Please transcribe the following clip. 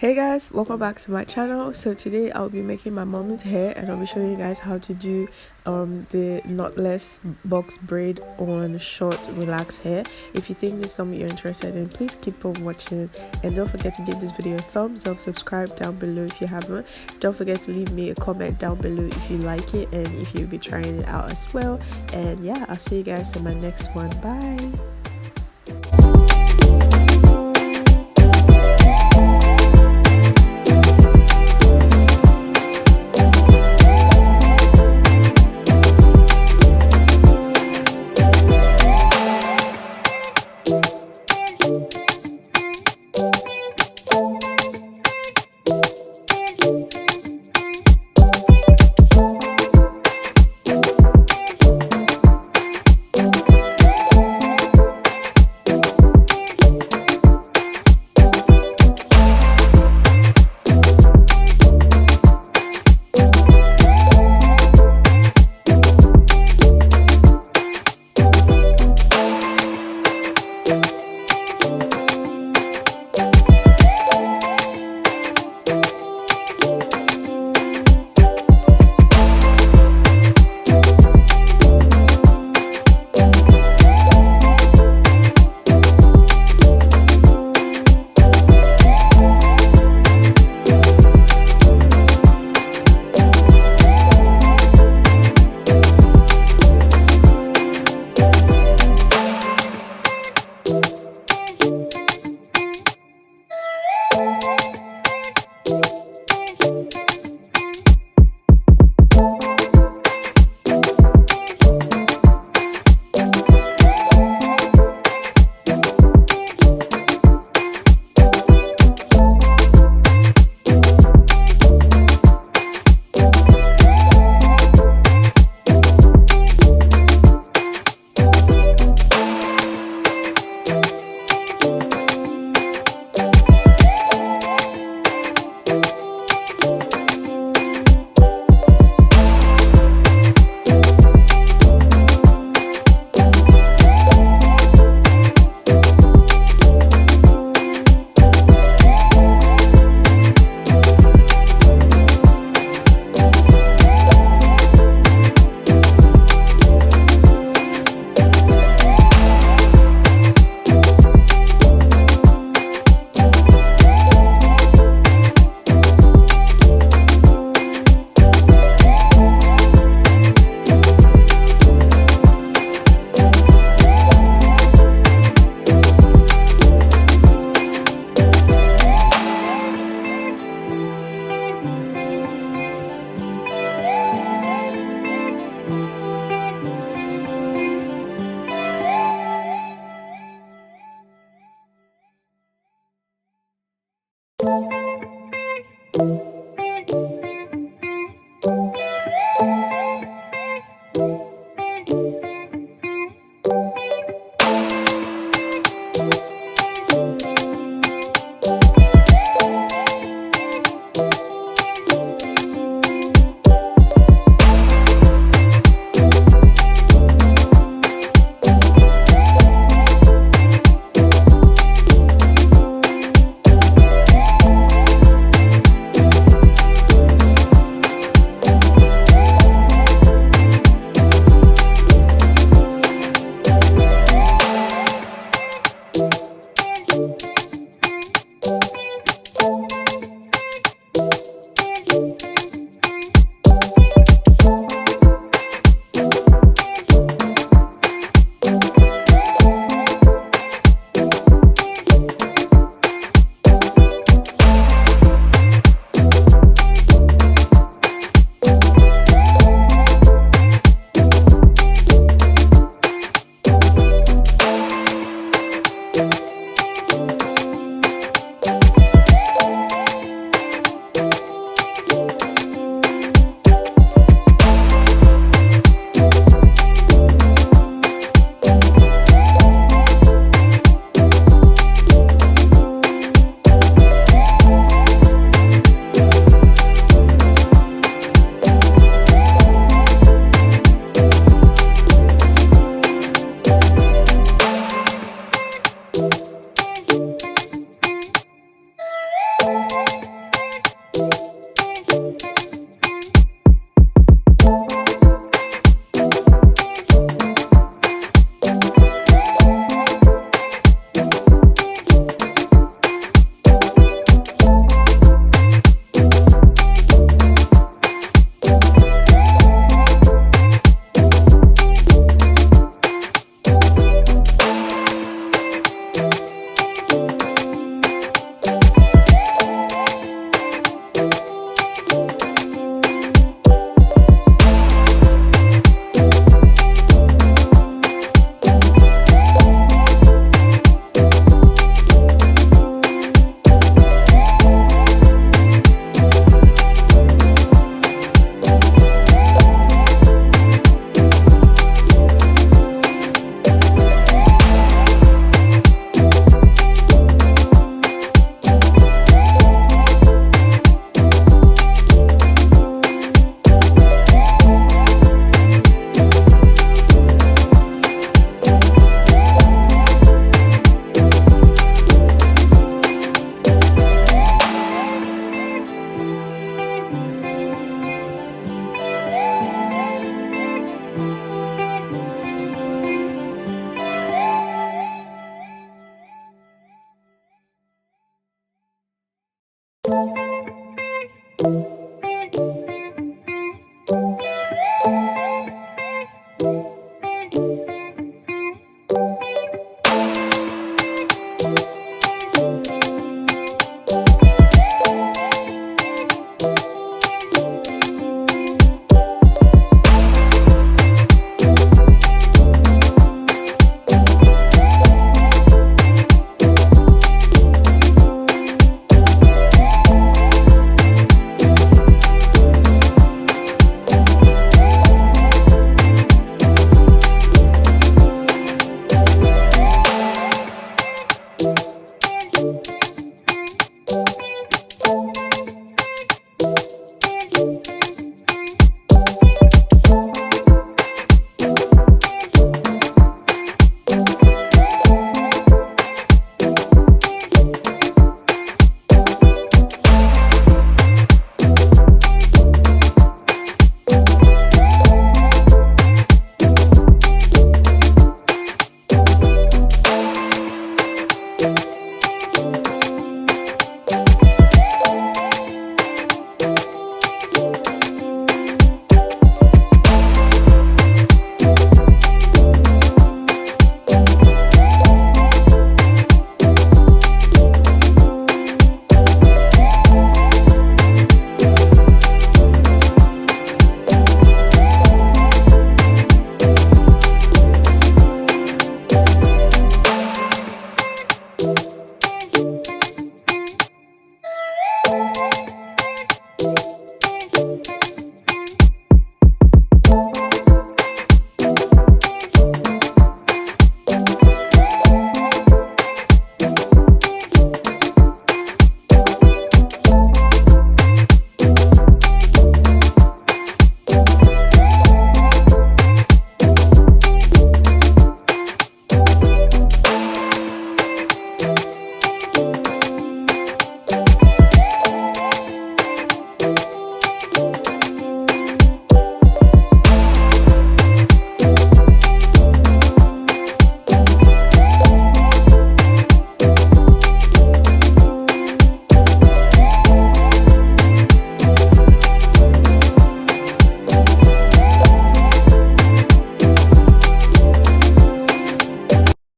Hey guys, welcome back to my channel. So today I'll be making my mom's hair and I'll be showing you guys how to do the knotless box braid on short relaxed hair. If you think this is something you're interested in, please keep on watching and don't forget to give this video a thumbs up, subscribe down below if you haven't. Don't forget to leave me a comment down below if you like it and if you'll be trying it out as well. And yeah, I'll see you guys in my next one. Bye.